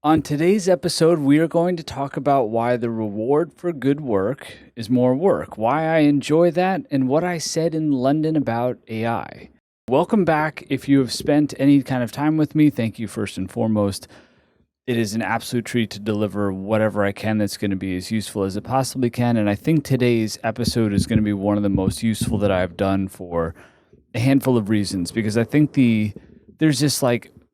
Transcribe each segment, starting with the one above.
On today's episode, we are going to talk about why the reward for good work is more work, why I enjoy that, and what I said in London about AI. Welcome back. If you have spent any kind of time with me, thank you first and foremost. It is an absolute treat to deliver whatever I can that's going to be as useful as it possibly can. And I think today's episode is going to be one of the most useful that I've done for a handful of reasons, because I think there's this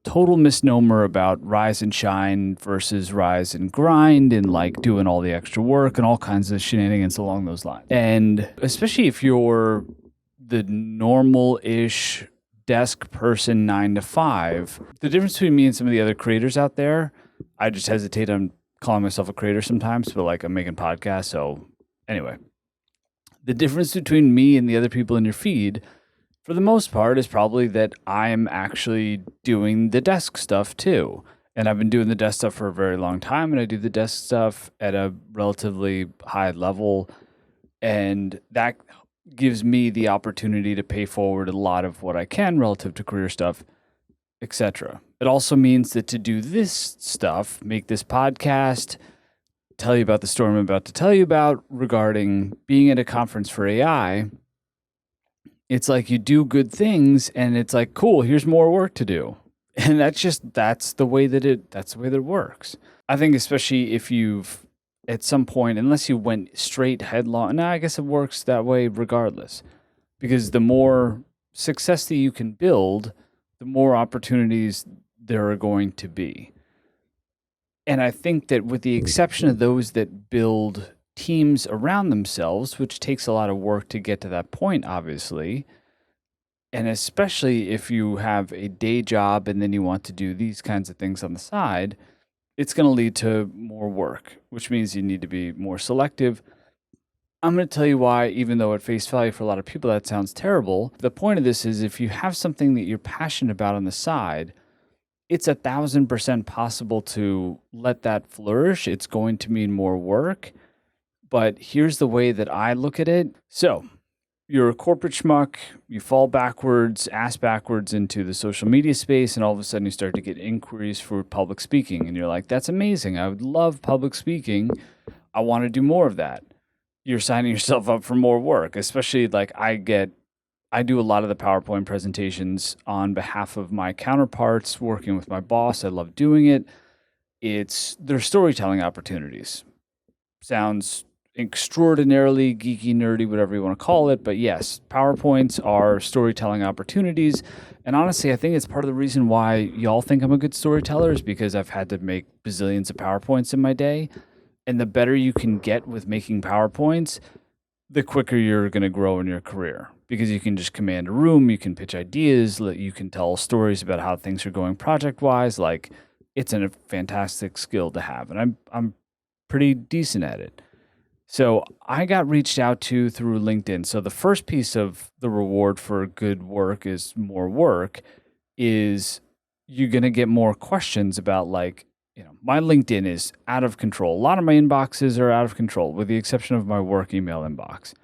total misnomer about rise and shine versus rise and grind and doing all the extra work and all kinds of shenanigans along those lines. And especially if you're the normal-ish desk person 9 to 5, the difference between me and some of the other creators out there, I just hesitate on calling myself a creator sometimes, but I'm making podcasts. So anyway, the difference between me and the other people in your feed, for the most part, is probably that I'm actually doing the desk stuff too. And I've been doing the desk stuff for a very long time, and I do the desk stuff at a relatively high level. And that gives me the opportunity to pay forward a lot of what I can relative to career stuff, etc. It also means that to do this stuff, make this podcast, tell you about the story I'm about to tell you about regarding being at a conference for AI, it's like you do good things and it's like, cool, here's more work to do. And that's the way that it works. I think especially if you've at some point, unless you went straight headlong, I guess it works that way regardless, because the more success that you can build, the more opportunities there are going to be. And I think that with the exception of those that build teams around themselves, which takes a lot of work to get to that point, obviously, and especially if you have a day job and then you want to do these kinds of things on the side, it's going to lead to more work, which means you need to be more selective. I'm going to tell you why, even though at face value for a lot of people that sounds terrible. The point of this is if you have something that you're passionate about on the side, it's 1,000% possible to let that flourish. It's going to mean more work. But here's the way that I look at it. So you're a corporate schmuck, you fall backwards, ass backwards into the social media space, and all of a sudden you start to get inquiries for public speaking. And you're like, that's amazing. I would love public speaking. I want to do more of that. You're signing yourself up for more work, especially I do a lot of the PowerPoint presentations on behalf of my counterparts, working with my boss. I love doing it. They're storytelling opportunities. Sounds extraordinarily geeky, nerdy, whatever you want to call it. But yes, PowerPoints are storytelling opportunities. And honestly, I think it's part of the reason why y'all think I'm a good storyteller is because I've had to make bazillions of PowerPoints in my day. And the better you can get with making PowerPoints, the quicker you're going to grow in your career, because you can just command a room, you can pitch ideas, you can tell stories about how things are going project-wise. It's a fantastic skill to have, and I'm pretty decent at it. So I got reached out to through LinkedIn. So the first piece of the reward for good work is more work is you're going to get more questions about my LinkedIn is out of control. A lot of my inboxes are out of control with the exception of my work email inbox.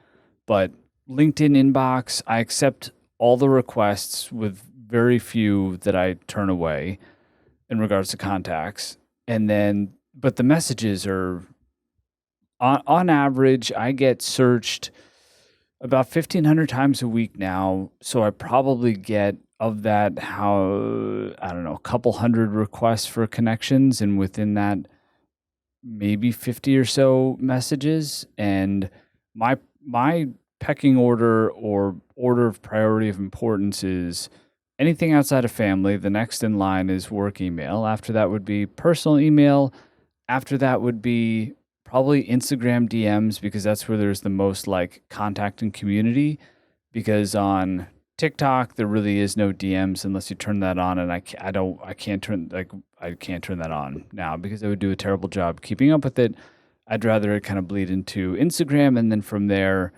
But LinkedIn inbox, I accept all the requests with very few that I turn away in regards to contacts. But the messages are, on average, I get searched about 1,500 times a week now. So I probably get, of that, a couple hundred requests for connections. And within that, maybe 50 or so messages. And my pecking order or order of priority of importance is anything outside of family. The next in line is work email. After that would be personal email. After that would be probably Instagram DMs, because that's where there's the most contact and community, because on TikTok there really is no DMs unless you turn that on, and I can't turn that on now because I would do a terrible job keeping up with it. I'd rather it kind of bleed into Instagram, and then from there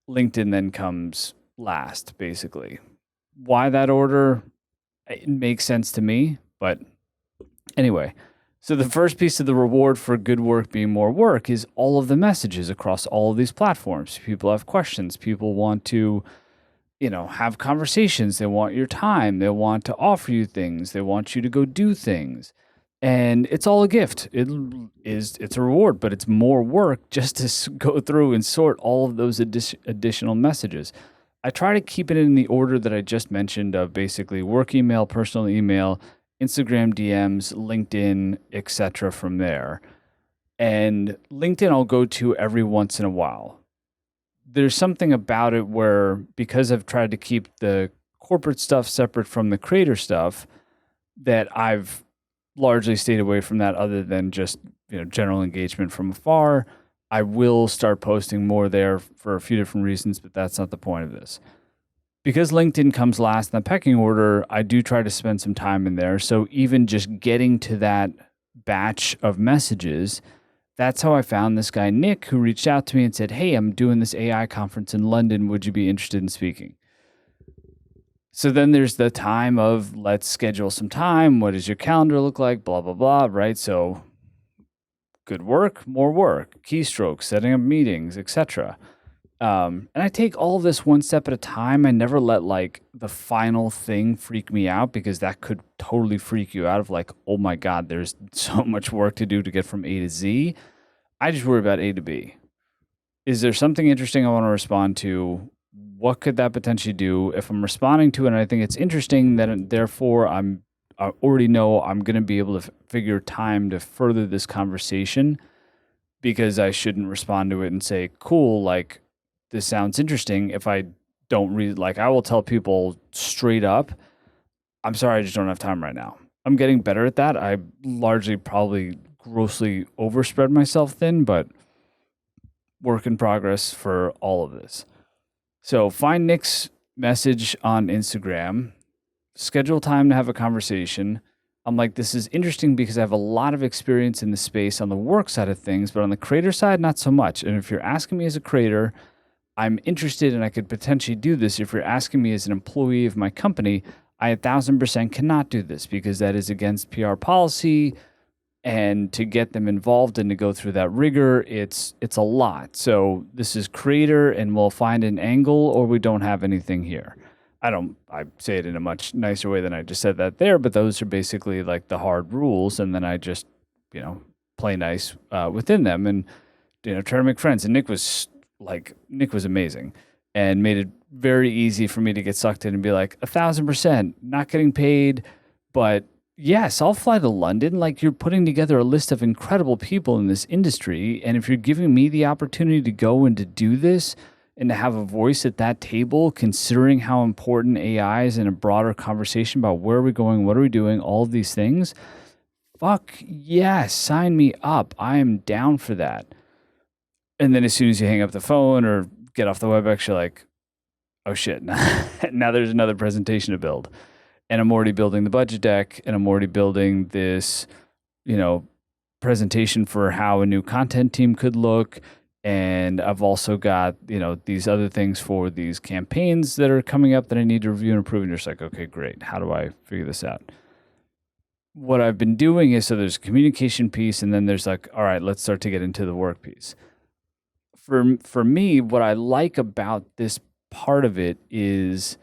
LinkedIn then comes last, basically. Why that order? It makes sense to me, but anyway. So the first piece of the reward for good work being more work is all of the messages across all of these platforms. People have questions. People want to, have conversations. They want your time. They want to offer you things. They want you to go do things. And it's all a gift. It's a reward, but it's more work just to go through and sort all of those additional messages. I try to keep it in the order that I just mentioned of basically work email, personal email, Instagram DMs, LinkedIn, etc. from there. And LinkedIn I'll go to every once in a while. There's something about it where, because I've tried to keep the corporate stuff separate from the creator stuff, that I've largely stayed away from that, other than just, general engagement from afar. I will start posting more there for a few different reasons, but that's not the point of this. Because LinkedIn comes last in the pecking order, I do try to spend some time in there. So even just getting to that batch of messages, that's how I found this guy, Nick, who reached out to me and said, "Hey, I'm doing this AI conference in London. Would you be interested in speaking?" So then there's the time of, let's schedule some time. What does your calendar look like? Blah, blah, blah, right? So good work, more work, keystrokes, setting up meetings, etc. And I take all of this one step at a time. I never let like the final thing freak me out, because that could totally freak you out of like, oh my God, there's so much work to do to get from A to Z. I just worry about A to B. Is there something interesting I want to respond to? What could that potentially do? If I'm responding to it and I think it's interesting, then therefore I already know I'm going to be able to figure time to further this conversation, because I shouldn't respond to it and say, cool, like this sounds interesting. If I don't read, like I will tell people straight up, I'm sorry, I just don't have time right now. I'm getting better at that. I largely probably grossly overspread myself thin, but work in progress for all of this. So find Nick's message on Instagram, schedule time to have a conversation. I'm like, this is interesting because I have a lot of experience in the space on the work side of things, but on the creator side, not so much. And if you're asking me as a creator, I'm interested and I could potentially do this. If you're asking me as an employee of my company, I 1,000% cannot do this, because that is against PR policy. And to get them involved and to go through that rigor, it's a lot. So this is creator, and we'll find an angle, or we don't have anything here. I say it in a much nicer way than I just said that there, but those are basically like the hard rules. And then I just, play nice within them and, try to make friends. And Nick was amazing and made it very easy for me to get sucked in and be like, 1,000%, not getting paid, but yes, I'll fly to London. Like, you're putting together a list of incredible people in this industry. And if you're giving me the opportunity to go and to do this and to have a voice at that table, considering how important AI is in a broader conversation about where are we going, what are we doing, all of these things, fuck yes, sign me up. I am down for that. And then as soon as you hang up the phone or get off the WebEx, you're like, oh shit, now there's another presentation to build. And I'm already building the budget deck, and I'm already building this, presentation for how a new content team could look. And I've also got, these other things for these campaigns that are coming up that I need to review and approve. And you're just like, okay, great. How do I figure this out? What I've been doing is, so there's a communication piece, and then there's like, all right, let's start to get into the work piece. For me, what I like about this part of it is,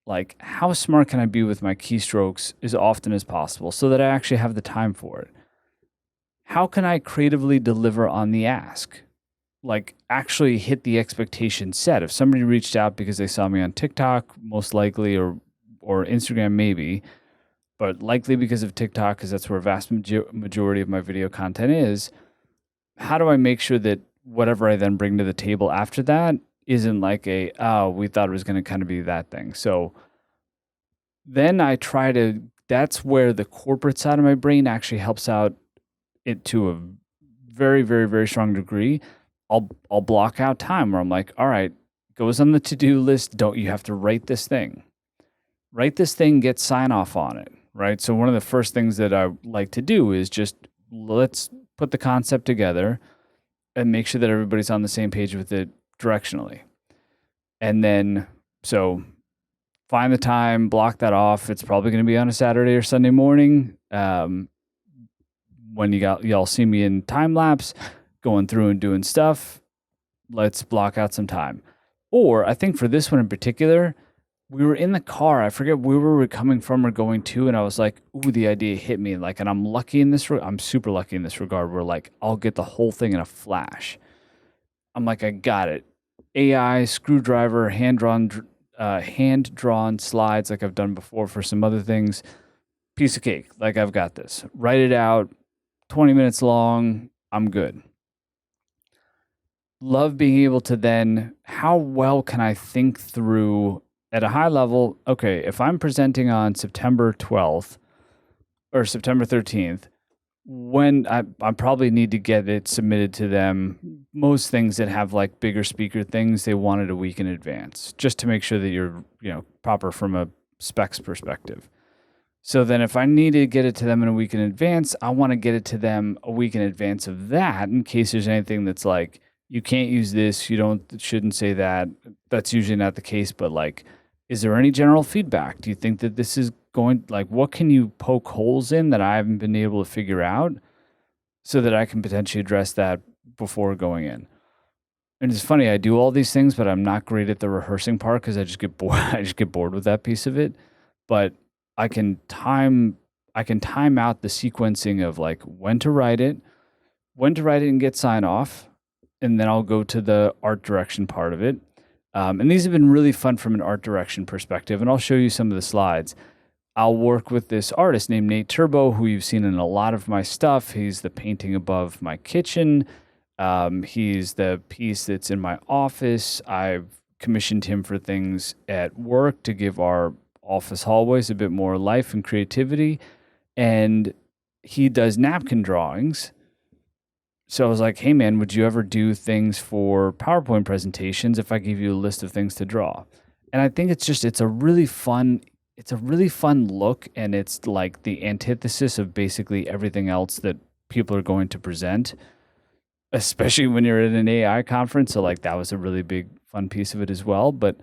like, how smart can I be with my keystrokes as often as possible so that I actually have the time for it? How can I creatively deliver on the ask? Like, actually hit the expectation set. If somebody reached out because they saw me on TikTok, most likely, or Instagram maybe, but likely because of TikTok, because that's where a vast majority of my video content is, how do I make sure that whatever I then bring to the table after that isn't like we thought it was going to kind of be that thing. So then I try to, that's where the corporate side of my brain actually helps out it to a very, very, very strong degree. I'll block out time where I'm like, all right, goes on the to-do list. Don't you have to write this thing? Write this thing, get sign off on it, right? So one of the first things that I like to do is just, let's put the concept together and make sure that everybody's on the same page with it directionally. And then, so find the time, block that off. It's probably going to be on a Saturday or Sunday morning. When y'all see me in time lapse, going through and doing stuff, let's block out some time. Or I think for this one in particular, we were in the car. I forget where we were coming from or going to, and I was like, "Ooh, the idea hit me!" Like, and I'm lucky in this. I'm super lucky in this regard. Where like I'll get the whole thing in a flash. I'm like, I got it. AI screwdriver, hand drawn slides, like I've done before for some other things. Piece of cake. Like I've got this. Write it out. 20 minutes long. I'm good. Love being able to then, how well can I think through at a high level? Okay, if I'm presenting on September 12th or September 13th, when I probably need to get it submitted to them. Most things that have like bigger speaker things, they want it a week in advance, just to make sure that you're, proper from a specs perspective. So then if I need to get it to them in a week in advance, I want to get it to them a week in advance of that, in case there's anything that's like, you can't use this, shouldn't say that. That's usually not the case, but like, is there any general feedback? Do you think that this is like, what can you poke holes in that I haven't been able to figure out so that I can potentially address that before going in? And it's funny, I do all these things, but I'm not great at the rehearsing part because I just get bored. I just get bored with that piece of it. But I can time out the sequencing of like when to write it and get sign off, and then I'll go to the art direction part of it. And these have been really fun from an art direction perspective, and I'll show you some of the slides. I'll work with this artist named Nate Turbo, who you've seen in a lot of my stuff. He's the painting above my kitchen. He's the piece that's in my office. I've commissioned him for things at work to give our office hallways a bit more life and creativity. And he does napkin drawings. So I was like, hey man, would you ever do things for PowerPoint presentations if I give you a list of things to draw? And I think it's a really fun look, and it's like the antithesis of basically everything else that people are going to present, especially when you're at an AI conference. So like that was a really big fun piece of it as well. But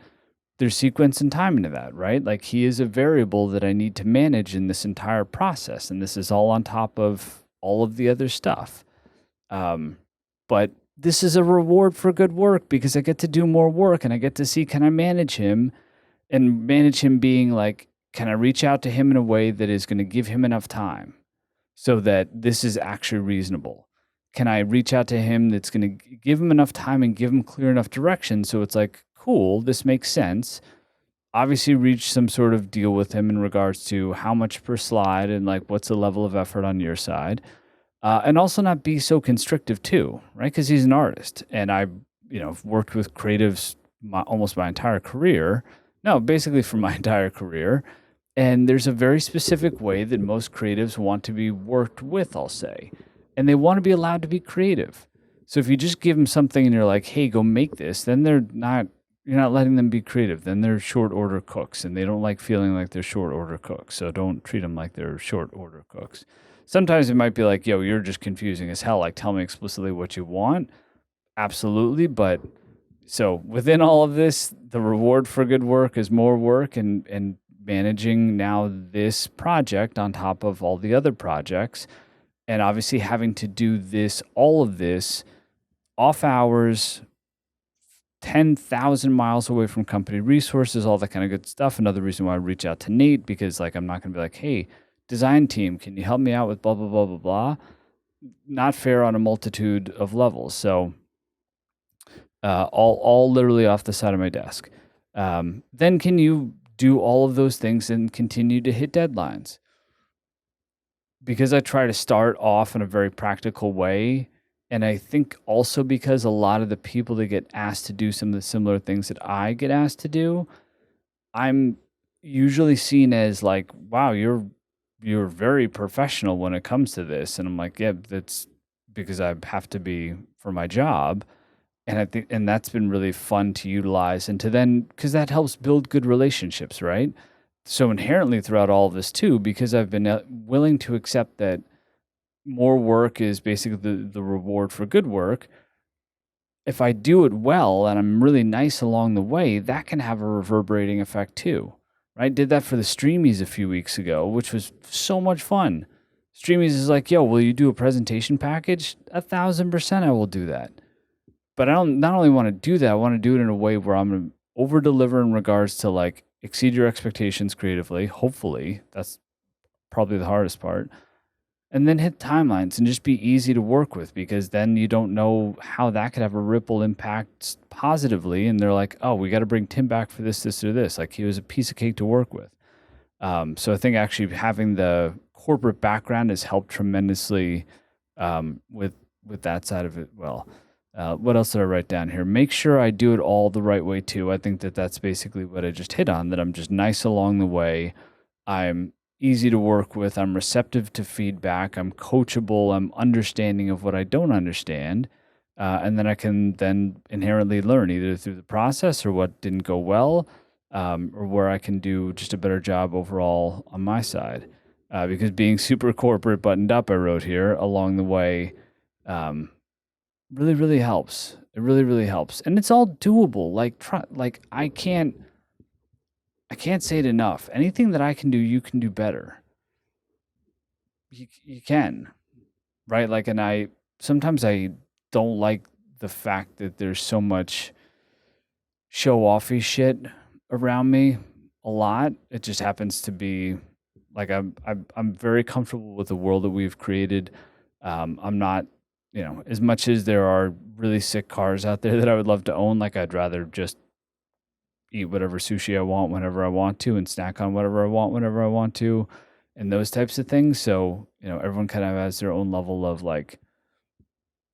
there's sequence and time into that, right? Like he is a variable that I need to manage in this entire process. And this is all on top of all of the other stuff. But this is a reward for good work because I get to do more work and I get to see, can I manage him, and manage him being like, can I reach out to him in a way that is going to give him enough time so that this is actually reasonable? Can I reach out to him that's going to give him enough time and give him clear enough direction so it's like, cool, this makes sense. Obviously reach some sort of deal with him in regards to how much per slide and like what's the level of effort on your side. And also not be so constrictive too, right? Because he's an artist, and I've worked with creatives almost my entire career. No, basically for my entire career. And there's a very specific way that most creatives want to be worked with, I'll say. And they want to be allowed to be creative. So if you just give them something and you're like, hey, go make this, then you're not letting them be creative. Then they're short order cooks, and they don't like feeling like they're short order cooks. So don't treat them like they're short order cooks. Sometimes it might be like, yo, you're just confusing as hell. Like, tell me explicitly what you want. Absolutely. But so within all of this, the reward for good work is more work, and managing now this project on top of all the other projects. And obviously having to do all of this off hours, 10,000 miles away from company resources, all that kind of good stuff. Another reason why I reach out to Nate, because like, I'm not going to be like, hey, design team, can you help me out with blah, blah, blah, blah, blah. Not fair on a multitude of levels. So all literally off the side of my desk. Then can you do all of those things and continue to hit deadlines? Because I try to start off in a very practical way. And I think also because a lot of the people that get asked to do some of the similar things that I get asked to do, I'm usually seen as like, wow, you're very professional when it comes to this. And I'm like, yeah, that's because I have to be for my job. And I think, and that's been really fun to utilize, and to then, because that helps build good relationships, right? So inherently throughout all of this too, because I've been willing to accept that more work is basically the reward for good work. If I do it well and I'm really nice along the way, that can have a reverberating effect too, right? Did that for the Streamies a few weeks ago, which was so much fun. Streamies is like, yo, will you do a presentation package? 1,000% I will do that. But I don't not only want to do that, I want to do it in a way where I'm going to over deliver in regards to like exceed your expectations creatively. Hopefully, that's probably the hardest part. And then hit timelines and just be easy to work with, because then you don't know how that could have a ripple impact positively. And they're like, oh, we got to bring Tim back for this, this, or this. Like, he was a piece of cake to work with. So I think actually having the corporate background has helped tremendously with that side of it. Well, what else did I write down here? Make sure I do it all the right way too. I think that that's basically what I just hit on, that I'm just nice along the way. I'm easy to work with. I'm receptive to feedback. I'm coachable. I'm understanding of what I don't understand. And then I can then inherently learn either through the process or what didn't go well, or where I can do just a better job overall on my side. Because being super corporate buttoned up, I wrote here along the way, really, really helps. It really, really helps. And it's all doable. Like I can't say it enough. Anything that I can do, you can do better. You can, right? Like, and sometimes I don't like the fact that there's so much show-offy shit around me a lot. It just happens to be like I'm very comfortable with the world that we've created. I'm not, as much as there are really sick cars out there that I would love to own, like I'd rather just eat whatever sushi I want whenever I want to and snack on whatever I want whenever I want to, and those types of things. So, everyone kind of has their own level of like,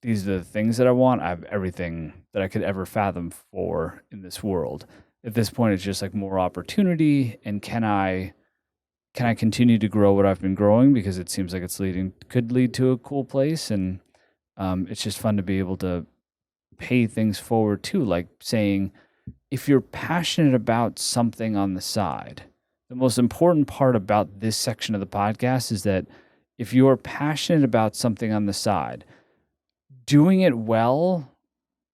these are the things that I want. I have everything that I could ever fathom for in this world. At this point, it's just like more opportunity, and can I continue to grow what I've been growing, because it seems like could lead to a cool place. And it's just fun to be able to pay things forward too, like saying, if you're passionate about something on the side, the most important part about this section of the podcast is that if you are passionate about something on the side, doing it well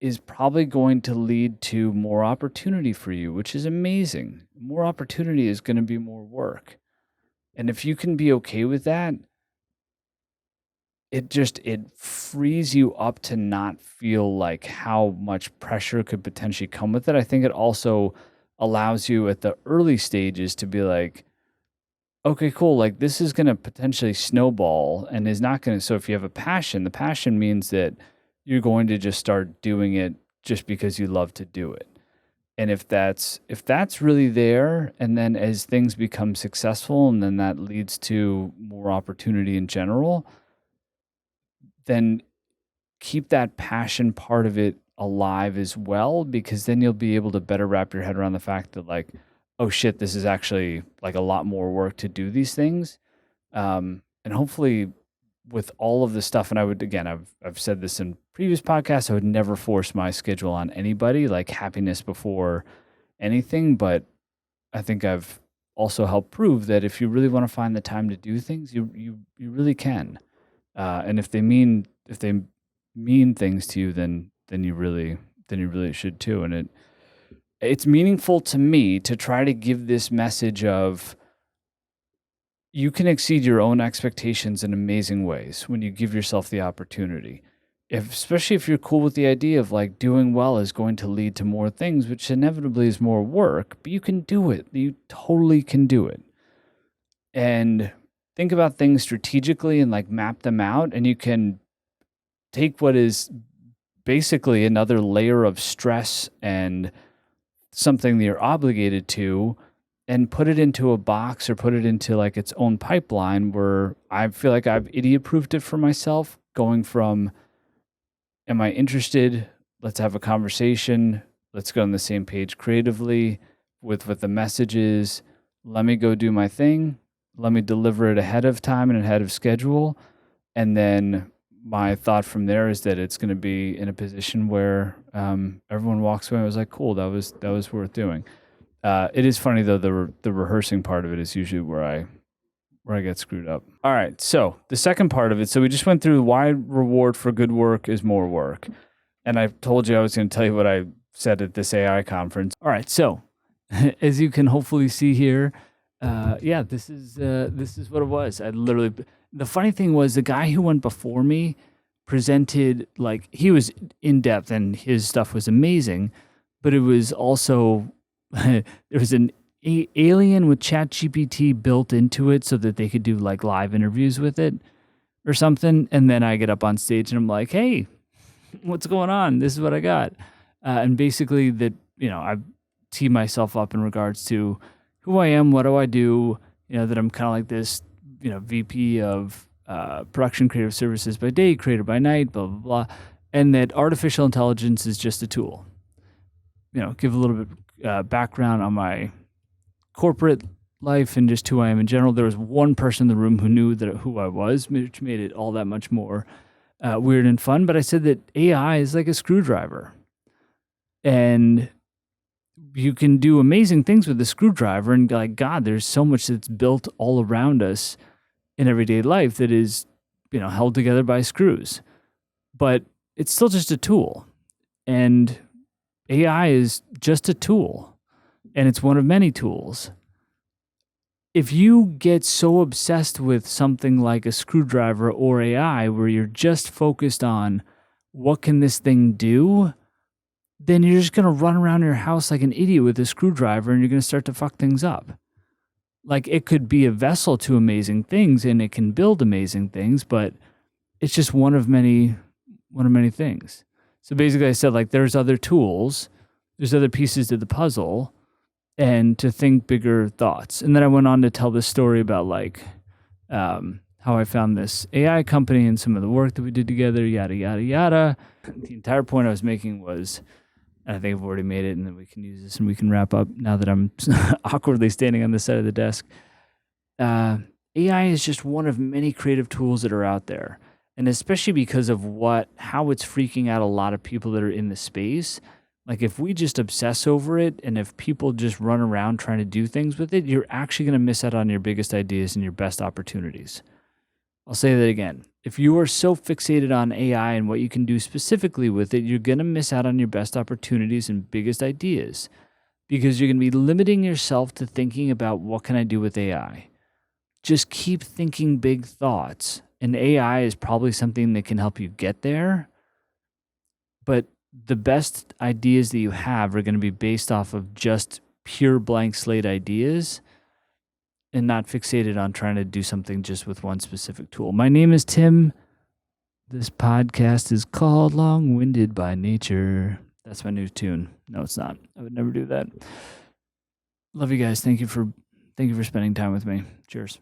is probably going to lead to more opportunity for you, which is amazing. More opportunity is going to be more work. And if you can be okay with that, it frees you up to not feel like how much pressure could potentially come with it. I think it also allows you at the early stages to be like, okay, cool. Like, this is going to potentially snowball and is not going to. So if you have a passion, the passion means that you're going to just start doing it just because you love to do it. And if that's really there, and then as things become successful, and then that leads to more opportunity in general, then keep that passion part of it alive as well, because then you'll be able to better wrap your head around the fact that, like, oh shit, this is actually like a lot more work to do these things. And hopefully with all of the stuff, and I've said this in previous podcasts, I would never force my schedule on anybody, like happiness before anything. But I think I've also helped prove that if you really want to find the time to do things, you really can. And if they mean things to you, then you really should too. And it's meaningful to me to try to give this message of, you can exceed your own expectations in amazing ways when you give yourself the opportunity. Especially if you're cool with the idea of like doing well is going to lead to more things, which inevitably is more work, but you can do it. You totally can do it. And think about things strategically and like map them out, and you can take what is basically another layer of stress and something that you're obligated to, and put it into a box or put it into like its own pipeline, where I feel like I've idiot-proofed it for myself, going from, am I interested? Let's have a conversation. Let's go on the same page creatively with what the message is. Let me go do my thing. Let me deliver it ahead of time and ahead of schedule. And then my thought from there is that it's going to be in a position where everyone walks away and was like, cool, that was worth doing. It is funny though, the rehearsing part of it is usually where I get screwed up. All right, so the second part of it, so we just went through why reward for good work is more work. And I told you I was going to tell you what I said at this AI conference. All right, so as you can hopefully see here, this is what it was. The funny thing was, the guy who went before me presented, like, he was in depth and his stuff was amazing, but it was also there was an alien with ChatGPT built into it so that they could do like live interviews with it or something. And then I get up on stage and I'm like, hey, what's going on? This is what I got. And basically that, I tee myself up in regards to who I am, what do I do, that I'm kind of like this, VP of production creative services by day, creator by night, blah, blah, blah. And that artificial intelligence is just a tool. Give a little bit background on my corporate life and just who I am in general. There was one person in the room who knew who I was, which made it all that much more weird and fun. But I said that AI is like a screwdriver. And you can do amazing things with a screwdriver. And like, God, there's so much that's built all around us in everyday life that is, held together by screws. But it's still just a tool. And AI is just a tool. And it's one of many tools. If you get so obsessed with something like a screwdriver or AI where you're just focused on what can this thing do, then you're just going to run around your house like an idiot with a screwdriver and you're going to start to fuck things up. Like, it could be a vessel to amazing things and it can build amazing things, but it's just one of many things. So basically I said, like, there's other tools, there's other pieces to the puzzle, and to think bigger thoughts. And then I went on to tell this story about like how I found this AI company and some of the work that we did together, yada, yada, yada. The entire point I was making was, and I think I've already made it, and then we can use this and we can wrap up now that I'm awkwardly standing on this side of the desk. AI is just one of many creative tools that are out there. And especially because of how it's freaking out a lot of people that are in the space. Like, if we just obsess over it and if people just run around trying to do things with it, you're actually going to miss out on your biggest ideas and your best opportunities. I'll say that again. If you are so fixated on AI and what you can do specifically with it, you're going to miss out on your best opportunities and biggest ideas because you're going to be limiting yourself to thinking about what can I do with AI. Just keep thinking big thoughts, and AI is probably something that can help you get there, but the best ideas that you have are going to be based off of just pure blank slate ideas and not fixated on trying to do something just with one specific tool. My name is Tim. This podcast is called Longwinded by Nature. That's my new tune. No, it's not. I would never do that. Love you guys. Thank you for spending time with me. Cheers.